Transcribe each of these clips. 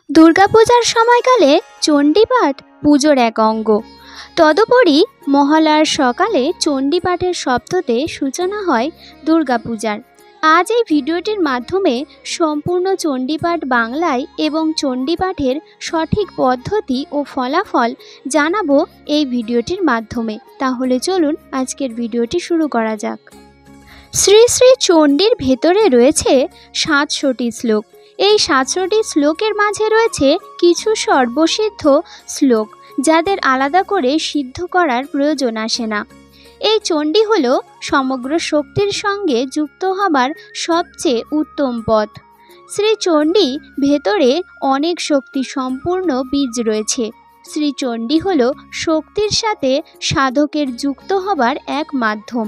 দুর্গাপূজার সময়কালে চণ্ডীপাঠ পুজোর এক অঙ্গ। তদুপরি মহালয়ার সকালে চণ্ডীপাঠের শব্দতে সূচনা হয় দুর্গাপূজার। আজ এই ভিডিওটির মাধ্যমে সম্পূর্ণ চণ্ডীপাঠ বাংলায় এবং চণ্ডীপাঠের সঠিক পদ্ধতি ও ফলাফল জানাবো এই ভিডিওটির মাধ্যমে। তাহলে চলুন আজকের ভিডিওটি শুরু করা যাক। শ্রী শ্রী চণ্ডীর ভেতরে রয়েছে 700টি শ্লোক। এই 700টি শ্লোকের মাঝে রয়েছে কিছু সর্বসিদ্ধ শ্লোক, যাদের আলাদা করে সিদ্ধ করার প্রয়োজন আসে না। এই চণ্ডী হল সমগ্র শক্তির সঙ্গে যুক্ত হবার সবচেয়ে উত্তম পথ। শ্রী চণ্ডী ভেতরে অনেক শক্তি সম্পূর্ণ বীজ রয়েছে। শ্রী চণ্ডী হল শক্তির সাথে সাধকের যুক্ত হবার এক মাধ্যম।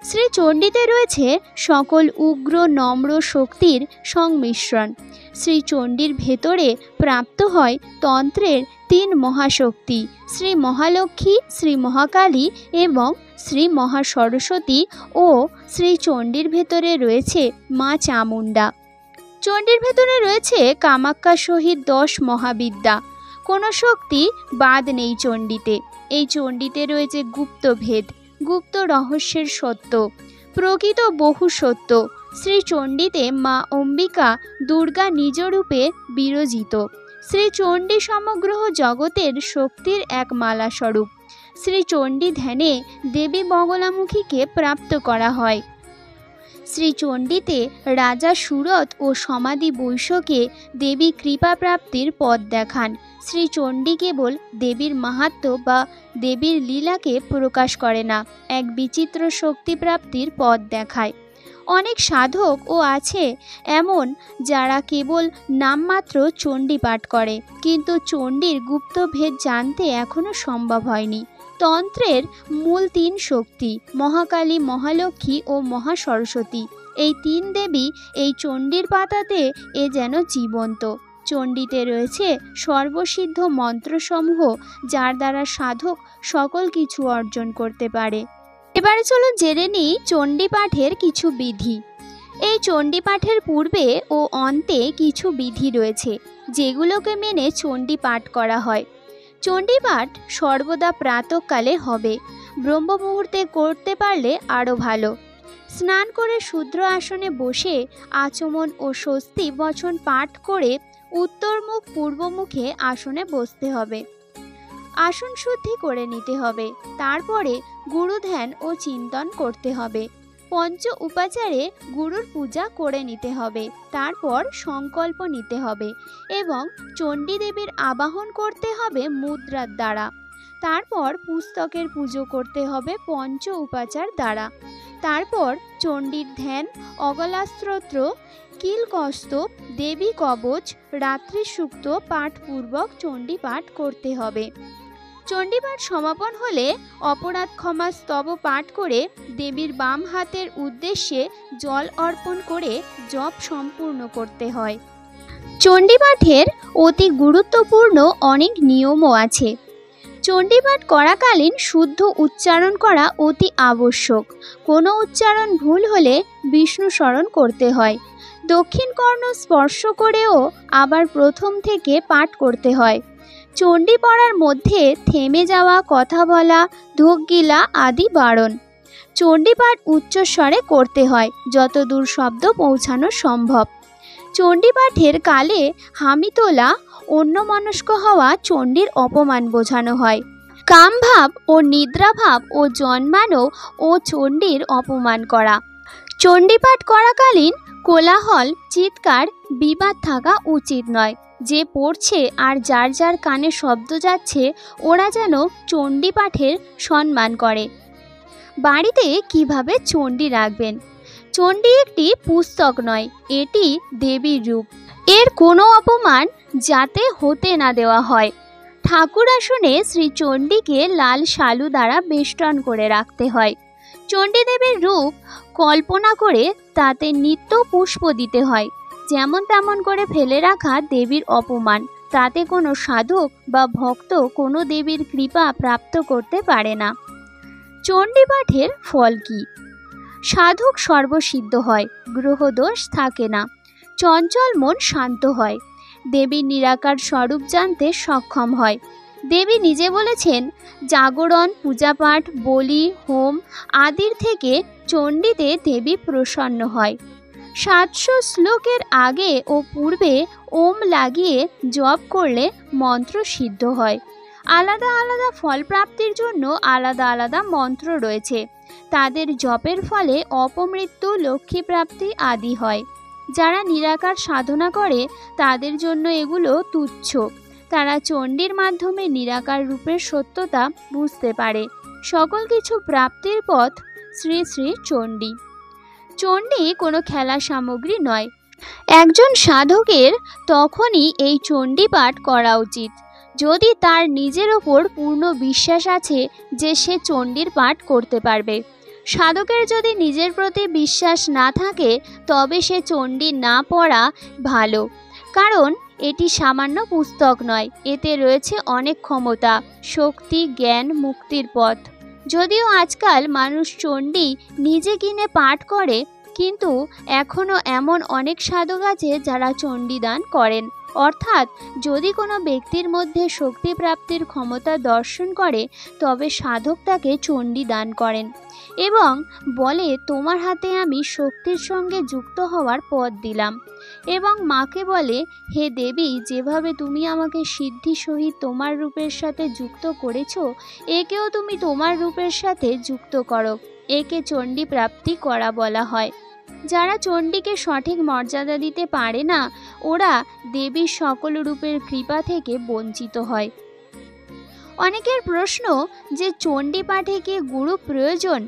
শ্রী চণ্ডীতে রয়েছে সকল উগ্র নম্র শক্তির সংমিশ্রণ। শ্রী চণ্ডীর ভেতরে প্রাপ্ত হয় তন্ত্রের 3 মহাশক্তি, শ্রী মহালক্ষ্মী, শ্রী মহাকালী এবং শ্রী মহাসরস্বতী, ও শ্রী চণ্ডীর ভেতরে রয়েছে মা চামুণ্ডা। চণ্ডীর ভেতরে রয়েছে কামাখ্যা সহিত 10 মহাবিদ্যা। কোনো শক্তি বাদ নেই চণ্ডীতে। এই চণ্ডীতে রয়েছে গুপ্ত ভেদ, গুপ্ত রহস্যের সত্য, প্রকৃত বহু সত্য। শ্রী চণ্ডীতে মা অম্বিকা দুর্গা নিজ রূপে বিরাজিত। শ্রী চণ্ডী সমগ্র জগতের শক্তির এক মালা স্বরূপ। শ্রী চণ্ডী ধ্যানে দেবী বগলামুখীকে প্রাপ্ত করা হয়। শ্রী চণ্ডীতে রাজা সুরত ও সমাধি বৈশ্যকে দেবী কৃপা প্রাপ্তির পথ দেখান। শ্রী চণ্ডী কেবল দেবীর মাহাত্ম্য বা দেবীর লীলাকে প্রকাশ করে না, এক বিচিত্র শক্তি প্রাপ্তির পথ দেখায়। অনেক সাধক ও আছে এমন যারা কেবল নামমাত্র চণ্ডী পাঠ করে, কিন্তু চণ্ডীর গুপ্ত ভেদ জানতে এখনও সম্ভব হয়নি। তন্ত্রের মূল 3 শক্তি মহাকালী, মহালক্ষ্মী ও মহাসরস্বতী, এই 3 দেবী এই চণ্ডীর পাতাতে যেন জীবন্ত। চণ্ডীতে রয়েছে সর্বসিদ্ধ মন্ত্রসমূহ, যার দ্বারা সাধক সকল কিছু অর্জন করতে পারে। এবারে চলুন জেনে নিই চণ্ডী পাঠের কিছু বিধি। এই চণ্ডী পাঠের পূর্বে ও অন্তে কিছু বিধি রয়েছে, যেগুলোকে মেনে চণ্ডী পাঠ করা হয়। চণ্ডী পাঠ সর্বদা প্রাতঃকালে হবে। ব্রহ্ম মুহূর্তে করতে পারলে আরও ভালো। স্নান করে শুদ্র আসনে বসে আচমন ও স্বস্তি বচন পাঠ করে উত্তরমুখ পূর্বমুখে আসনে বসতে হবে। আসন শুদ্ধি করে নিতে হবে। তারপরে গুরু ধ্যান ও চিন্তন করতে হবে। পঞ্চ উপাচারে গুরুর পূজা করে নিতে হবে। তারপর সংকল্প নিতে হবে এবং চণ্ডী দেবীর আবাহন করতে হবে মুদ্রার দ্বারা। তারপর পুস্তকের পুজো করতে হবে পঞ্চ উপাচার দ্বারা। তারপর চণ্ডীর ধ্যান, অগলাস্তোত্র, কিলকস্তব, দেবী কবচ, রাত্রি সূক্ত পাঠপূর্বক চণ্ডী পাঠ করতে হবে। চণ্ডীপাঠ সমাপন হলে অপরাধ ক্ষমা স্তব পাঠ করে দেবীর বাম হাতের উদ্দেশ্যে জল অর্পণ করে জপ সম্পূর্ণ করতে হয়। চণ্ডীপাঠের অতি গুরুত্বপূর্ণ অনেক নিয়মও আছে। চণ্ডীপাঠ করাকালীন শুদ্ধ উচ্চারণ করা অতি আবশ্যক। কোনো উচ্চারণ ভুল হলে বিষ্ণু স্মরণ করতে হয়। দক্ষিণ কর্ণ স্পর্শ করেও আবার প্রথম থেকে পাঠ করতে হয়। চণ্ডী পড়ার মধ্যে থেমে যাওয়া, কথা বলা, ঢোক গিলা আদি বারণ। চণ্ডীপাঠ উচ্চস্বরে করতে হয়, যতদূর শব্দ পৌঁছানো সম্ভব। চণ্ডীপাঠের কালে হামি তোলা, অন্যমনস্ক হওয়া চণ্ডীর অপমান বোঝানো হয়। কামভাব ও নিদ্রাভাব ও জন্মানো ও চণ্ডীর অপমান করা। চণ্ডীপাঠ করাকালীন কোলাহল, চিৎকার, বিবাদ থাকা উচিত নয়। যে পড়ছে আর যার যার কানে শব্দ যাচ্ছে, ওরা যেন চণ্ডী পাঠের সম্মান করে। বাড়িতে কিভাবে চণ্ডী রাখবেন? চণ্ডী একটি পুস্তক নয়, এটি দেবীর রূপ। এর কোনো অপমান যাতে হতে না দেওয়া হয়। ঠাকুর আসনে শ্রী চণ্ডীকে লাল শালু দ্বারা বেষ্টন করে রাখতে হয়। চণ্ডী দেবীর রূপ কল্পনা করে তাতে নিত্য পুষ্প দিতে হয়। যেমন তেমন করে ফেলে রাখা দেবীর অপমান। তাতে কোনো সাধক বা ভক্ত কোনো দেবীর কৃপা প্রাপ্ত করতে পারে না। চণ্ডী পাঠের ফল কি? সাধক সর্বসিদ্ধ হয়, গ্রহদোষ থাকে না, চঞ্চল মন শান্ত হয়, দেবীর নিরাকার স্বরূপ জানতে সক্ষম হয়। দেবী নিজে বলেছেন, জাগরণ, পূজাপাঠ, বলি, হোম আদির থেকে চণ্ডীতে দেবী প্রসন্ন হয়। 700 শ্লোকের আগে ও পূর্বে ওম লাগিয়ে জপ করলে মন্ত্র সিদ্ধ হয়। আলাদা আলাদা ফল প্রাপ্তির জন্য আলাদা আলাদা মন্ত্র রয়েছে। তাদের জপের ফলে অপমৃত্যু, লক্ষ্মী প্রাপ্তি আদি হয়। যারা নিরাকার সাধনা করে তাদের জন্য এগুলো তুচ্ছ। তারা চণ্ডীর মাধ্যমে নিরাকার রূপের সত্যতা বুঝতে পারে। সকল কিছু প্রাপ্তির পথ শ্রী শ্রী চণ্ডী। চণ্ডী কোনো খেলা সামগ্রী নয়। একজন সাধকের তখনই এই চণ্ডী পাঠ করা উচিত যদি তার নিজের ওপর পূর্ণ বিশ্বাস আছে যে সে চণ্ডীর পাঠ করতে পারবে। সাধকের যদি নিজের প্রতি বিশ্বাস না থাকে তবে সে চণ্ডী না পড়া ভালো, কারণ এটি সামান্য পুস্তক নয়, এতে রয়েছে অনেক ক্ষমতা, শক্তি, জ্ঞান, মুক্তির পথ। যদিও আজকাল মানুষ চণ্ডী নিজে কিনে পাঠ করে, কিন্তু এখনও এমন অনেক সাধক আছে যারা চণ্ডী দান করেন। অর্থাৎ যদি কোনো ব্যক্তির মধ্যে শক্তি প্রাপ্তির ক্ষমতা দর্শন করে তবে সাধক তাকে চণ্ডী দান করেন এবং বলে, তোমার হাতে আমি শক্তির সঙ্গে যুক্ত হওয়ার পথ দিলাম। এবং মাকে বলে, হে দেবী, যেভাবে তুমি আমাকে সিদ্ধি সহিত তোমার রূপের সাথে যুক্ত করেছ, একেও তুমি তোমার রূপের সাথে যুক্ত করো। একে চণ্ডী প্রাপ্তি করা বলা হয়। যারা চণ্ডীকে সঠিক মর্যাদা দিতে পারে না, ওরা দেবীর সকল রূপের কৃপা থেকে বঞ্চিত হয়। অনেকের প্রশ্ন যে চণ্ডী পাঠে কি গুরু প্রয়োজন?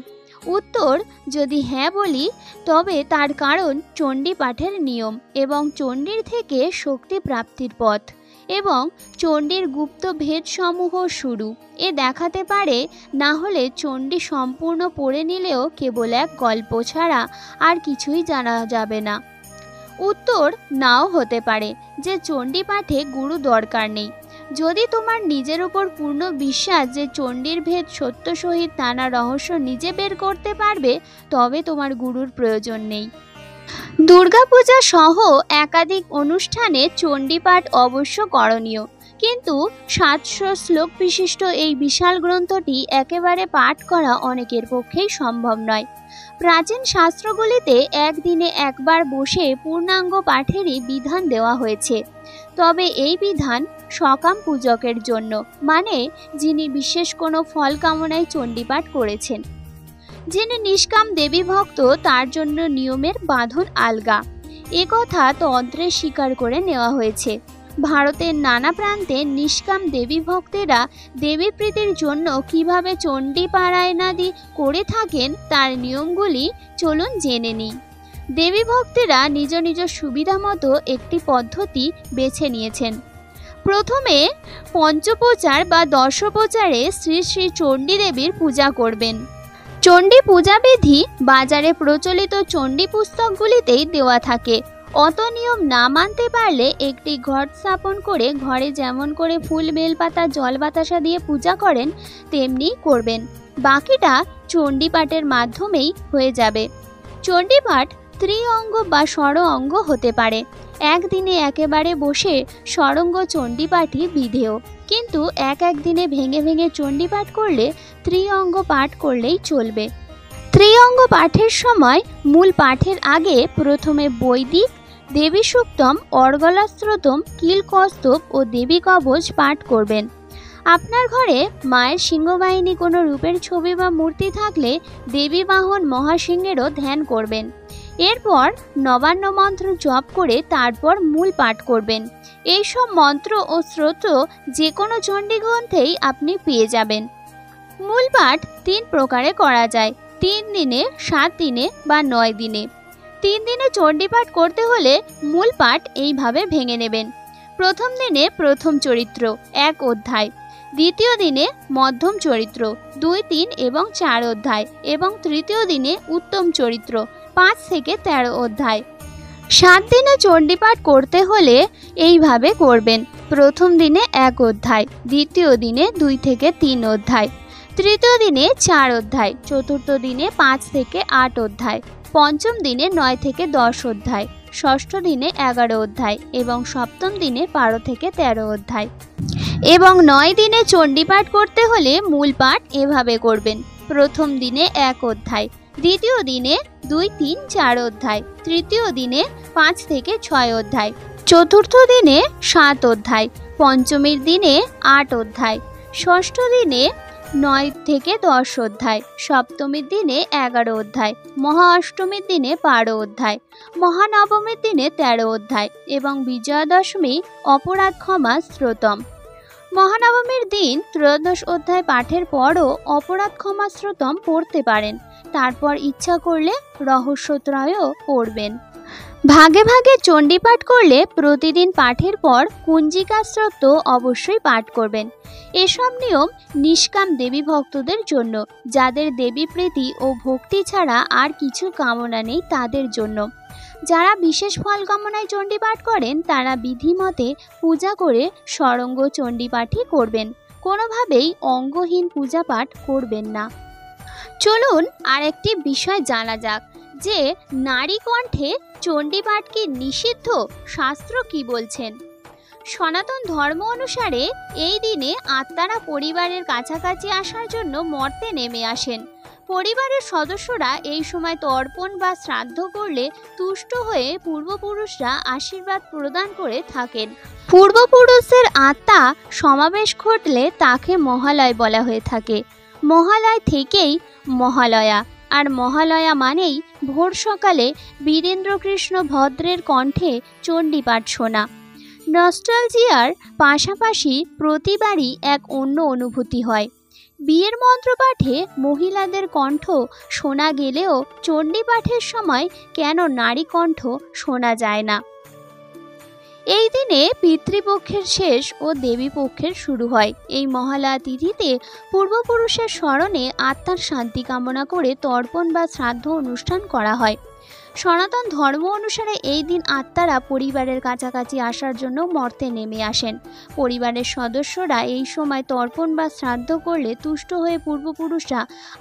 উত্তর, যদি হ্যাঁ বলি তবে তার কারণ চণ্ডী পাঠের নিয়ম এবং চণ্ডীর থেকে শক্তি প্রাপ্তির পথ এবং চণ্ডীর গুপ্ত ভেদসমূহ শুরু এ দেখাতে পারে। না হলে চণ্ডী সম্পূর্ণ পড়ে নিলেও কেবল এক গল্প ছাড়া আর কিছুই জানা যাবে না। উত্তর, নাও হতে পারে যে চণ্ডী পাঠে গুরু দরকার নেই। যদি তোমার নিজের উপর পূর্ণ বিশ্বাস যে চণ্ডীর ভেদ সত্য সহিত নানা রহস্য নিজে বের করতে পারবে, তবে তোমার গুরুর প্রয়োজন নেই। দুর্গাপূজা সহ একাধিক অনুষ্ঠানে চণ্ডী পাঠ অবশ্য করণীয়, কিন্তু 700 শ্লোক বিশিষ্ট এই বিশাল গ্রন্থটি একেবারে পাঠ করা অনেকের পক্ষেই সম্ভব নয়। প্রাচীন শাস্ত্রগুলিতে একদিনে একবার বসে পূর্ণাঙ্গ পাঠেরই বিধান দেওয়া হয়েছে, তবে এই বিধান সকাম পূজকের জন্য, মানে যিনি বিশেষ কোনো ফল কামনায় চণ্ডী পাঠ করেছেন। যিনি নিষ্কাম দেবী ভক্ত তার জন্য নিয়মের বাঁধন আলগা, একথা তন্ত্রে স্বীকার করে নেওয়া হয়েছে। ভারতের নানা প্রান্তে নিষ্কাম দেবী ভক্তেরা দেবী প্রীতির জন্য কিভাবে চণ্ডী পারায়ণাদি করে থাকেন তার নিয়মগুলি চলুন জেনে নিই। দেবী ভক্তেরা নিজ নিজ সুবিধা মতো একটি পদ্ধতি বেছে নিয়েছেন। প্রথমে পঞ্চপ্রচার বা দশপ্রচারে শ্রী শ্রী চণ্ডী দেবীর পূজা করবেন। চণ্ডী পূজাবিধি বাজারে প্রচলিত চণ্ডী পুস্তকগুলিতেই দেওয়া থাকে। অত নিয়ম না মানতে পারলে একটি ঘট স্থাপন করে ঘরে যেমন করে ফুল, বেলপাতা, জল বাতাসা দিয়ে পূজা করেন তেমনি করবেন। বাকিটা চণ্ডী পাঠের মাধ্যমেই হয়ে যাবে। চণ্ডী পাঠ ত্রিঅঙ্গ বা ষড় অঙ্গ হতে পারে। একদিনে একেবারে বসে ষড়ঙ্গ চণ্ডী পাঠই বিধেয়, কিন্তু এক দিনে ভেঙে ভেঙে চণ্ডী পাঠ করলে ত্রিঅঙ্গ পাঠ করলেই চলবে। ত্রিঅঙ্গ পাঠের সময় মূল পাঠের আগে প্রথমে বৈদিক দেবী সূক্তম, অর্গলাস্ত্রোতম, কিলকস্তব ও দেবী কবচ পাঠ করবেন। আপনার ঘরে মায়ের সিংহবাহিনী কোনো রূপের ছবি বা মূর্তি থাকলে দেবী বাহন মহাসিংহেরও ধ্যান করবেন। এরপর নবান্ন মন্ত্র জপ করে তারপর মূল পাঠ করবেন। এইসব মন্ত্র ও স্তোত্র যে কোনো চণ্ডী গ্রন্থেই আপনি পেয়ে যাবেন। মূল পাঠ 3 প্রকারে করা যায়, 3 দিনে, 7 দিনে বা 9 দিনে। 3 দিনে চণ্ডী পাঠ করতে হলে মূল পাঠ এইভাবে ভেঙে নেবেন। প্রথম দিনে প্রথম চরিত্র 1 অধ্যায়, দ্বিতীয় দিনে মধ্যম চরিত্র 2, 3 এবং 4 অধ্যায় এবং তৃতীয় দিনে উত্তম চরিত্র 5 থেকে 13 অধ্যায়। 7 দিনে চণ্ডী পাঠ করতে হলে এইভাবে করবেন। প্রথম দিনে 1 অধ্যায়, দ্বিতীয় দিনে 2 থেকে 3 অধ্যায়, তৃতীয় দিনে 4 অধ্যায়, চতুর্থ দিনে 5 থেকে 8 অধ্যায়, পঞ্চম দিনে 9 থেকে 10 অধ্যায়, ষষ্ঠ দিনে 11 অধ্যায় এবং সপ্তম দিনে 12 থেকে 13 অধ্যায়। এবং 9 দিনে চণ্ডীপাঠ করতে হলে মূল পাঠ এভাবে করবেন। প্রথম দিনে 1 অধ্যায়, দ্বিতীয় দিনে 2, 3, 4 অধ্যায়, তৃতীয় দিনে 5 থেকে 6 অধ্যায়, চতুর্থ দিনে 7 অধ্যায়, পঞ্চমীর দিনে 8 অধ্যায়, ষষ্ঠ দিনে 9 থেকে 10 অধ্যায়, সপ্তমীর দিনে 11 অধ্যায়, মহা অষ্টমীর দিনে 12 অধ্যায়, মহানবমীর দিনে 13 অধ্যায় এবং বিজয়া দশমী অপরাধ ক্ষমা শ্রোতম। মহানবমীর দিন 13 অধ্যায় পাঠের পরও অপরাধ ক্ষমা শ্রোতম পড়তে পারেন। তারপর ইচ্ছা করলে রহস্যত্রয়ও পড়বেন। ভাগে ভাগে চণ্ডীপাঠ করলে প্রতিদিন পাঠের পর কুঞ্জিকা স্তোত্র অবশ্যই পাঠ করবেন। এসব নিয়ম নিষ্কাম দেবী ভক্তদের জন্য, যাদের দেবী প্রীতি ও ভক্তি ছাড়া আর কিছু কামনা নেই তাদের জন্য। যারা বিশেষ ফল কামনায় চণ্ডীপাঠ করেন তারা বিধিমতে পূজা করে সরঙ্গ চণ্ডীপাঠই করবেন, কোনোভাবেই অঙ্গহীন পূজা পাঠ করবেন না। চলুন আর একটি বিষয় জানা যাক যে নারী কণ্ঠে চণ্ডীপাঠ কি নিষিদ্ধ, শাস্ত্র কি বলছেন। সনাতন ধর্ম অনুসারে এই দিনে আত্মারা পরিবারের কাছাকাছি আসার জন্য মর্তে নেমে আসেন। পরিবারের সদস্যরা এই সময় তর্পণ বা শ্রাদ্ধ করলে তুষ্ট হয়ে পূর্বপুরুষরা আশীর্বাদ প্রদান করে থাকেন। পূর্বপুরুষের আত্মা সমাবেশ ঘটলে তাকে মহালয় বলা হয়ে থাকে। মহালয় থেকেই মহালয়া, আর মহালয়া মানেই ভোর সকালে বীরেন্দ্রকৃষ্ণ ভদ্রের কণ্ঠে চণ্ডীপাঠ শোনা। নস্টালজিয়ার পাশাপাশি প্রতিবারই এক অন্য অনুভূতি হয়। বিয়ের মন্ত্রপাঠে মহিলাদের কণ্ঠ শোনা গেলেও চণ্ডীপাঠের সময় কেন নারী কণ্ঠ শোনা যায় না? এই দিনে পিতৃপক্ষের শেষ ও দেবীপক্ষের শুরু হয়। এই মহালয়া তিথিতে পূর্বপুরুষের স্মরণে আত্মার শান্তি কামনা করে তর্পণ বা শ্রাদ্ধ অনুষ্ঠান করা হয়। সনাতন ধর্ম অনুসারে এই দিন আত্মারা পরিবারের কাছাকাছি আসার জন্য মর্তে নেমে আসেন। পরিবারের সদস্যরা এই সময় তর্পণ বা শ্রাদ্ধ করলে তুষ্ট হয়ে পূর্বপুরুষরা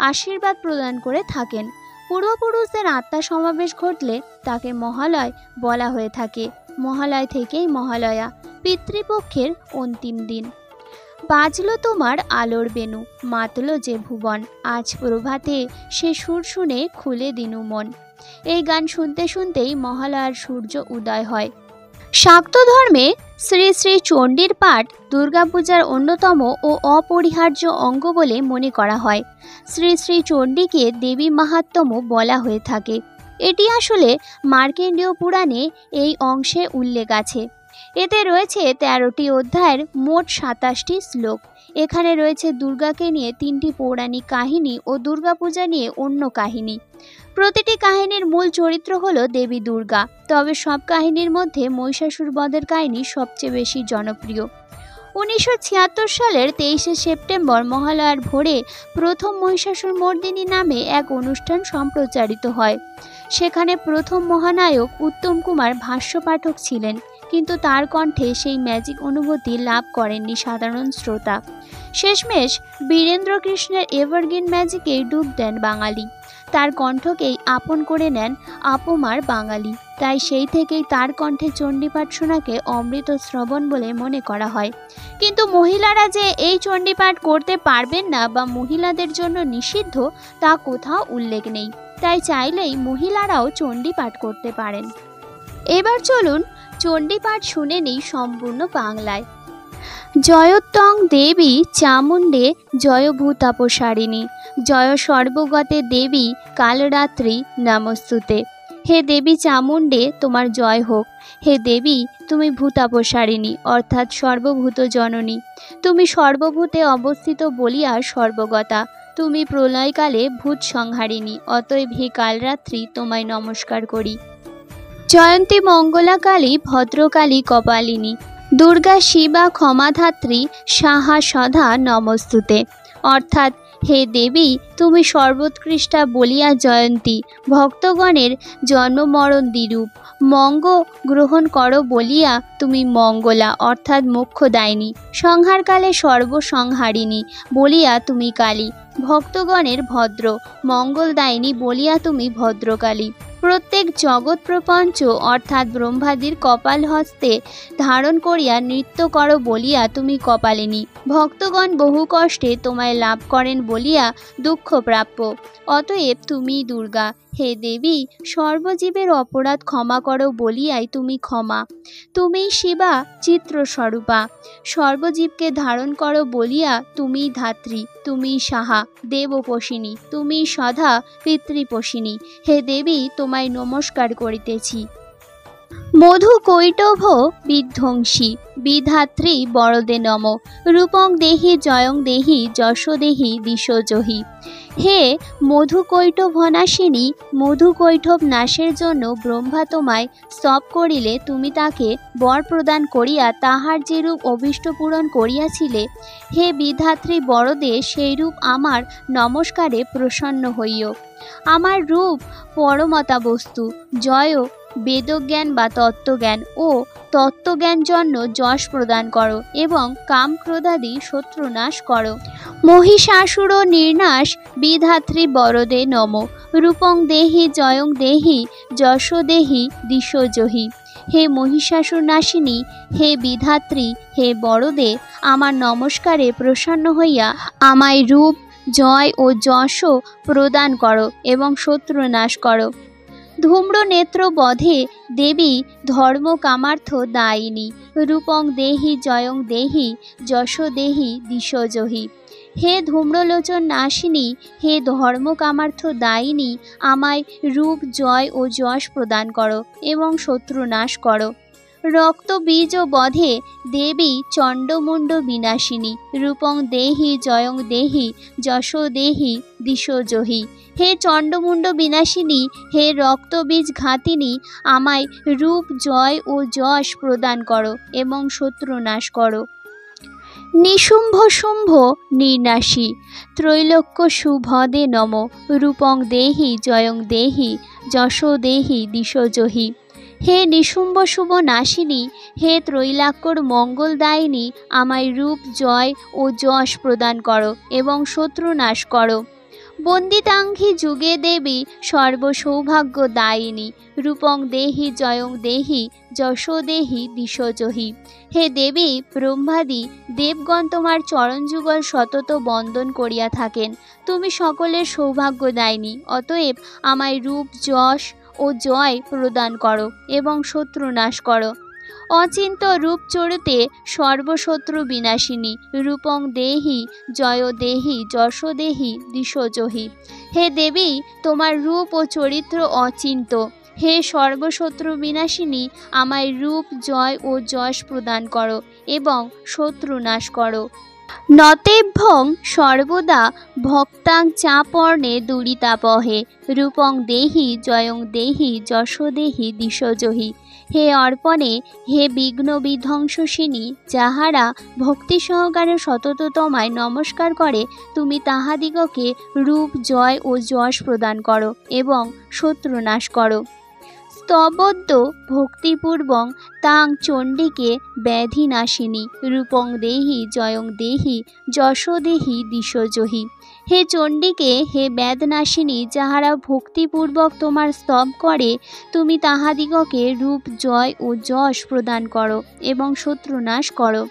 আশীর্বাদ প্রদান করে থাকেন। পূর্বপুরুষদের আত্মা সমাবেশ ঘটলে তাকে মহালয় বলা হয়ে থাকে। মহালয় থেকেই মহালয়া, পিতৃপক্ষের অন্তিম দিন। বাজলো তোমার আলোর বেনু, মাতলো যে ভুবন, আজ প্রভাতে সে সুর শুনে খুলে দিনু মন। এই গান শুনতে শুনতেই মহালয়ার সূর্য উদয় হয়। শাক্ত ধর্মে শ্রী শ্রী চণ্ডীর পাঠ দুর্গাপূজার অন্যতম ও অপরিহার্য অঙ্গ বলে মনে করা হয়। শ্রী শ্রী চণ্ডীকে দেবী মাহাত্ম্য বলা হয়ে থাকে। এটি আসলে মার্কেন্ডীয় পুরাণে এই অংশে উল্লেখ আছে। এতে রয়েছে 13টি অধ্যায়ের মোট 27টি শ্লোক। এখানে রয়েছে দুর্গাকে নিয়ে 3টি পৌরাণিক কাহিনী ও দুর্গাপূজা নিয়ে অন্য কাহিনী। প্রতিটি কাহিনীর মূল চরিত্র হলো দেবী দুর্গা, তবে সব কাহিনীর মধ্যে মহিষাসুর বধের কাহিনী সবচেয়ে বেশি জনপ্রিয়। 1976 সালের 23শে সেপ্টেম্বর মহালয়ার ভোরে প্রথম মহিষাসুর মর্দিনী নামে এক অনুষ্ঠান সম্প্রচারিত হয়। সেখানে প্রথম মহানায়ক উত্তম কুমার ভাষ্য পাঠক ছিলেন, কিন্তু তার কণ্ঠে সেই ম্যাজিক অনুভূতি লাভ করেননি সাধারণ শ্রোতা। শেষমেশ বীরেন্দ্রকৃষ্ণের এভারগ্রিন ম্যাজিকে ডুব দেন বাঙালি। তার কণ্ঠকেই আপন করে নেন আপমার বাঙালি। তাই সেই থেকেই তার কণ্ঠে চণ্ডীপাঠ শোনাকে অমৃত শ্রবণ বলে মনে করা হয়। কিন্তু মহিলারা যে এই চণ্ডীপাঠ করতে পারবেন না বা মহিলাদের জন্য নিষিদ্ধ তা কোথাও উল্লেখ নেই। তাই চাইলেই মহিলারাও চণ্ডীপাঠ করতে পারেন। এবার চলুন চণ্ডীপাঠ শুনে নেই সম্পূর্ণ বাংলায়। জয়োত্তং দেবী চামুণ্ডে জয় ভূতাপসারিণী, জয় সর্বগতে দেবী কালরাত্রি নমস্তুতে। হে দেবী চামুণ্ডে তোমার জয় হোক। হে দেবী তুমি ভূতাপসারিণী অর্থাৎ সর্বভূত জননী। তুমি সর্বভূতে অবস্থিত বলিয়া সর্বগতা। তুমি প্রলয়কালে ভূত সংহারিণী, অতএব হে কালরাত্রি তোমায় নমস্কার করি। জয়ন্তী মঙ্গলাকালী ভদ্রকালী কপালিনী, দুর্গা শিবা ক্ষমাধাত্রী সাহা সধা নমস্তুতে। অর্থাৎ হে দেবী তুমি সর্বোৎকৃষ্টা বলিয়া জয়ন্তী, ভক্তগণের জন্ম মরণ দ্বিরূপ। মঙ্গ গ্রহণ করো বলিয়া তুমি মঙ্গলা অর্থাৎ মোক্ষদায়িনী। সংহারকালে সর্বসংহারিণী বলিয়া তুমি কালী। ভক্তগণের ভদ্র, মঙ্গলদায়িনী বলিয়া তুমি ভদ্রকালী। প্রত্যেক জগৎ প্রপঞ্চ অর্থাৎ ব্রহ্মাদির কপাল হস্তে ধারণ করিয়া নৃত্য করো বলিয়া তুমি কপালিনী। ভক্তগণ বহু কষ্টে তোমায় লাভ করেন বলিয়া দুঃখ প্রাপ্য। অতএব তুমি দুর্গা। হে দেবী, সর্বজীবের অপরাধ ক্ষমা করো বলিয়াই তুমি ক্ষমা। তুমি শিবা চিত্রস্বরূপা। সর্বজীবকে ধারণ করো বলিয়া তুমি ধাত্রী। তুমি সাহা দেবপোষিনী। তুমি সদা পিতৃপোষিনী। হে দেবী, তোমায় নমস্কার করিতেছি। মধু কৈটভ বিধ্বংসী বিধাত্রী বরদে নম। রূপং দেহি জয়ং দেহি যশ দেহি দিশোজহি। হে মধুকৈটভ নাশিনী, মধুকৈটভ নাশের জন্য ব্রহ্মা তোমায় স্তব করিলে তুমি তাকে বর প্রদান করিয়া তাহার যেরূপ অভীষ্ট পূরণ করিয়াছিলে, হে বিধাত্রী বরদে সেইরূপ আমার নমস্কারে প্রসন্ন হইও। আমার রূপ পরমতা বস্তু, জয় বেদজ্ঞান বা তত্ত্বজ্ঞান ও তত্ত্বজ্ঞান জন্য যশ প্রদান করো এবং কাম ক্রোধাদি শত্রু নাশ করো। মহিষাসুর নির্নাশ বিধাত্রী বরদে নম। রূপং দেহি জয়ং দেহি যশ দেহি দিশোজহি। হে মহিষাসুর নাশিনী, হে বিধাত্রী, হে বরদে, আমার নমস্কারে প্রসন্ন হইয়া আমায় রূপ জয় ও যশ প্রদান করো এবং শত্রু নাশ করো। ধূম্র নেত্র বধে দেবী ধর্ম কামার্থ দায়িনী। রূপং দেহি জয়ং দেহি যশ দেহি দিশোজহি। হে ধূম্রলোচন নাশিনী, হে ধর্ম কামার্থ দায়িনী, আমায় রূপ জয় ও যশ প্রদান করো এবং শত্রু নাশ করো। রক্ত বীজ বধে দেবী চণ্ডমুণ্ড বিনাশিনী। রূপং দেহি জয়ং দেহি যশ দেহি দিশোজহি। হে চণ্ডমুণ্ড বিনাশিনী, হে রক্তবীজ ঘাতিনী, আমায় রূপ জয় ও যশ প্রদান করো এবং শত্রু নাশ করো। নিশুম্ভ শুম্ভ নির্নাশী ত্রৈলোক্য শুভদে নম। রূপং দেহি জয়ং দেহি যশ দেহি দিশোজহি। হে নিশুম্ভ শুভ নাশিনী, হে ত্রৈলাক্যর মঙ্গলদায়িনী, আমায় রূপ জয় ও যশ প্রদান করো এবং শত্রু নাশ করো। বন্দিতাঙ্ঘি যুগে দেবী সর্বসৌভাগ্য দায়িনী। রূপং দেহি জয়ং দেহি যশ দেহি দিশোজহি। হে দেবী, ব্রহ্মাদি দেবগণ তোমার চরণযুগল সতত বন্দন করিয়া থাকেন। তুমি সকলের সৌভাগ্য দায়িনী। অতএব আমায় রূপ যশ ও জয় প্রদান করো এবং শত্রু নাশ করো। অচিন্ত রূপ চরিতে সর্বশত্রু বিনাশিনী। রূপং দেহি জয় দেহি যশ দেহি দিশোজহি। হে দেবী, তোমার রূপ ও চরিত্র অচিন্ত। হে সর্বশত্রু বিনাশিনী, আমায় রূপ জয় ও যশ প্রদান করো এবং শত্রু নাশ করো। নতেভ্যং সর্বদা ভক্তাং চাপর্ণে দুরিতাপহে। রূপং দেহি জয়ং দেহি যশ দেহি দিশোজহি। হে অর্পণে, হে বিঘ্ন বিধ্বংসিনী, যাহারা ভক্তি সহকারে সতত তোমায় নমস্কার করে, তুমি তাহাদিগকে রূপ জয় ও যশ প্রদান করো এবং শত্রু নাশ করো। স্তবদ্য ভক্তিপূর্বং তাং চণ্ডীকে ব্যাধি নাশিনী। রূপং দেহি জয়ং দেহি যশ দেহি দিশোজহি। হে চণ্ডীকে, হে ব্যাধনাশিনী, যাহারা ভক্তিপূর্বক তোমার স্তব করে, তুমি তাহাদিগকে রূপ জয় ও যশ প্রদান করো এবং শত্রু নাশ করো।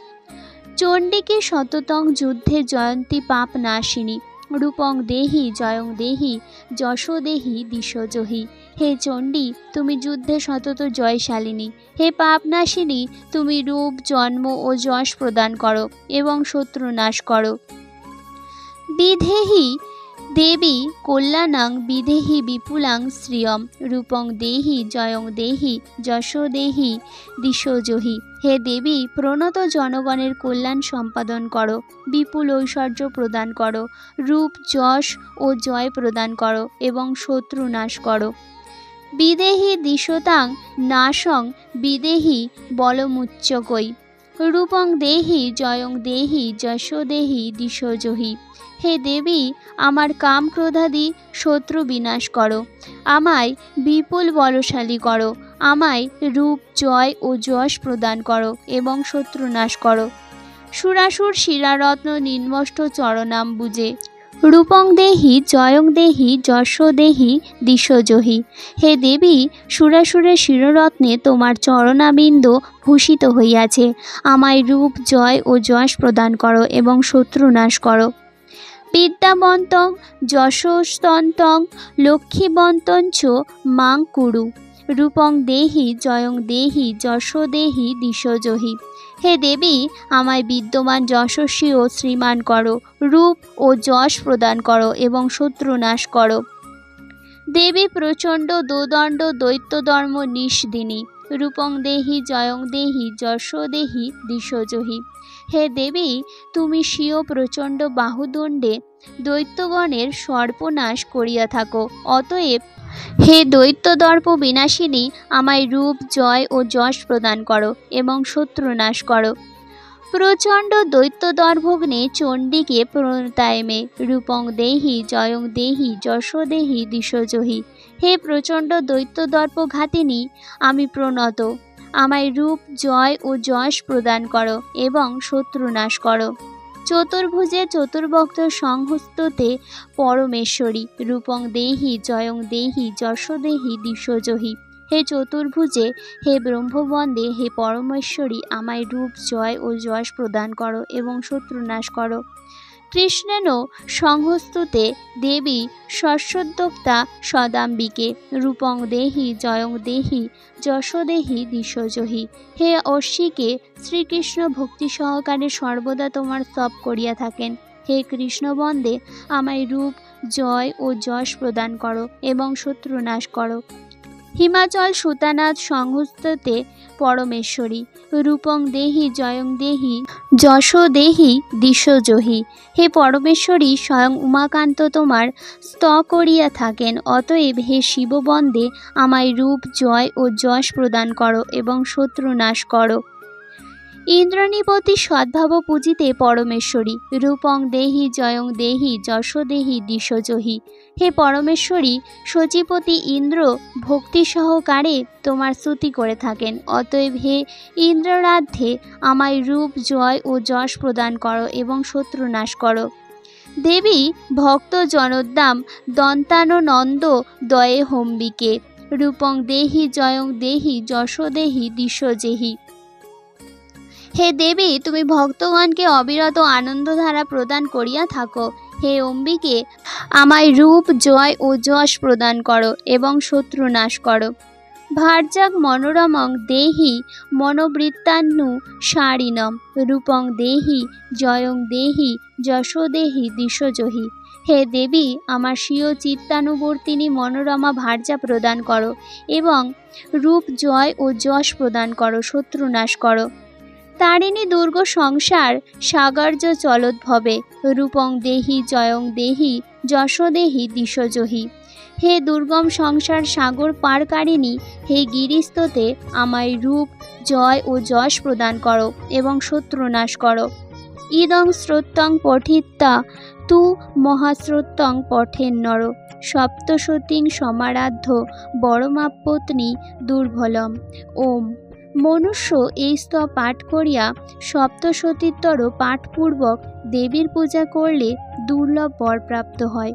চণ্ডীকে সততং যুদ্ধে জয়ন্তী পাপ নাশিনী। রূপং দেহি জয়ং দেহি যশ দেহি দিশোজহি। হে চণ্ডী, তুমি যুদ্ধে সতত জয়শালিনী। হে পাপনাশিনী, তুমি রূপ জন্ম ও যশ প্রদান করো এবং শত্রু নাশ করো। বিধেহি দেবী কল্যাণাং বিধেহি বিপুলাং শ্রিয়ম। রূপং দেহি জয়ং দেহি যশ দেহি দিশোজহি। হে দেবী, প্রণত জনগণের কল্যাণ সম্পাদন করো, বিপুল ঐশ্বর্য প্রদান করো, রূপ যশ ও জয় প্রদান করো এবং শত্রু নাশ করো। বিদেহি দিশতাং নাশং বিদেহি বলমুচ্চকৈ। রূপং দেহি জয়ং দেহি যশ দেহি দিশোজহি। হে দেবী, আমার কাম ক্রোধাদি শত্রু বিনাশ করো, আমায় বিপুল বলশালী করো, আমায় রূপ জয় ও যশ প্রদান করো এবং শত্রু নাশ করো। সুরাসুর শিরারত্ন নির্মষ্ট চরণাম্বুজে রূপং দেহি জয়ং দেহি যশো দেহি দিশোজহি। হে দেবী, সুরাসুরের শিররত্নে তোমার চরণাবিন্দ ভূষিত হইয়াছে। আমায় রূপ, জয় ও যশ প্রদান করো এবং শত্রু নাশ করো। বিদ্যাবন্তং যশস্তন্তং লক্ষ্মীবন্তং চ মাং কুরু। রূপং দেহি জয়ং দেহি যশো দেহি দিশোজহি। হে দেবী, আমায় বিদ্যমান, যশস্বী ও শ্রীমান করো, রূপ ও যশ প্রদান করো এবং শত্রু নাশ করো। দেবী প্রচণ্ড দোদণ্ড দৈত্যধর্ম নিষদিনী। রূপং দেহি জয়ং দেহি যশো দেহি দিশোজহি। হে দেবী, তুমি স্বীয় প্রচণ্ড বাহুদণ্ডে দৈত্যগণের সর্বনাশ করিয়া থাকো। অতএব হে দৈত্যদর্প বিনাশিনী, আমায় রূপ, জয় ও যশ প্রদান করো এবং শত্রু নাশ করো। প্রচণ্ড দৈত্যদর্ভগ্নে চণ্ডীকে প্রণতায়মে। রূপং দেহি জয়ং দেহি যশো দেহি দিশোজহি। হে প্রচণ্ড দৈত্যদর্পঘাতিনী, আমি প্রণত, আমায় রূপ, জয় ও যশ প্রদান করো এবং শত্রু নাশ করো। চতুর্ভুজে চতুর্ভক্ত সংহস্ততে পরমেশ্বরী। রূপং দেহি জয়ং দেহি যশো দেহি দিশোজহি। হে চতুর্ভুজে, হে ব্রহ্মবন্দে, হে পরমেশ্বরী, আমায় রূপ, জয় ও যশ প্রদান করো এবং শত্রু নাশ করো। কৃষ্ণেন সংহস্তুতে দেবী শস্যোদ্যোক্তা সদাম্বিকে। রূপং দেহি জয়ং দেহি যশো দেহি দিশোজহি। হে অশ্বিকে, শ্রীকৃষ্ণ ভক্তি সহকারে সর্বদা তোমার স্তব করিয়া থাকেন। হে কৃষ্ণবন্দে, আমায় রূপ, জয় ও যশ প্রদান করো এবং শত্রু নাশ করো। হিমাচল সুতানাথ সংহস্ততে পরমেশ্বরী। রূপং দেহি জয়ং দেহি যশো দেহি দিশোজহি। হে পরমেশ্বরী, স্বয়ং উমাকান্ত তোমার স্ত করিয়া থাকেন। অতএব হে শিববন্দে, আমায় রূপ, জয় ও যশ প্রদান করো এবং শত্রু নাশ করো। ইন্দ্রনীপতি সদ্ভাব পূজিতে পরমেশ্বরী। রূপং দেহি জয়ং দেহি যশো দেহি দিশোজহি। হে পরমেশ্বরী, সচিপতি ইন্দ্র ভক্তি সহকারে তোমার স্তুতি করে থাকেন। অতএব হে ইন্দ্রারাধ্যে, আমায় রূপ, জয় ও যশ প্রদান করো এবং শত্রু নাশ করো। দেবী ভক্ত জনোদ্দাম দন্তাননন্দ দয়ে হম্বিকে। রূপং দেহি জয়ং দেহি যশো দেহি দিশোজহি। হে দেবী, তুমি ভক্তগণকে অবিরত আনন্দধারা প্রদান করিয়া থাকো। হে অম্বিকে, আমায় রূপ, জয় ও যশ প্রদান করো এবং শত্রু নাশ করো। ভার্যাগ মনোরমং দেহি মনোবৃত্তান্নু সারিণম। রূপং দেহি জয়ং দেহি যশো দেহি দিশোজহি। হে দেবী, আমার স্বীয় চিত্তানুবর্তিনী মনোরমা ভার্যা প্রদান করো এবং রূপ, জয় ও যশ প্রদান করো, শত্রু নাশ করো। তারিণী দুর্গ সংসার সাগর্য চলোদ্ভবে। রূপং দেহি জয়ং দেহি যশো দেহি দিশোজহি। হে দুর্গম সংসার সাগর পারকারিণী, হে গিরিস্ততে আমায় রূপ, জয় ও যশ প্রদান করো এবং শত্রু নাশ করো। ইদং শ্রোত্তং পঠিত্বা তু মহাশ্রোত্তং পঠেন্নর। সপ্তশতীং সমারাধ্য বরমাপত্নী দুর্বলম। ওম। মনুষ্য এই স্তব পাঠ করিয়া সপ্তশতীত্তর পাঠপূর্বক দেবীর পূজা করলে দুর্লভ বর প্রাপ্ত হয়।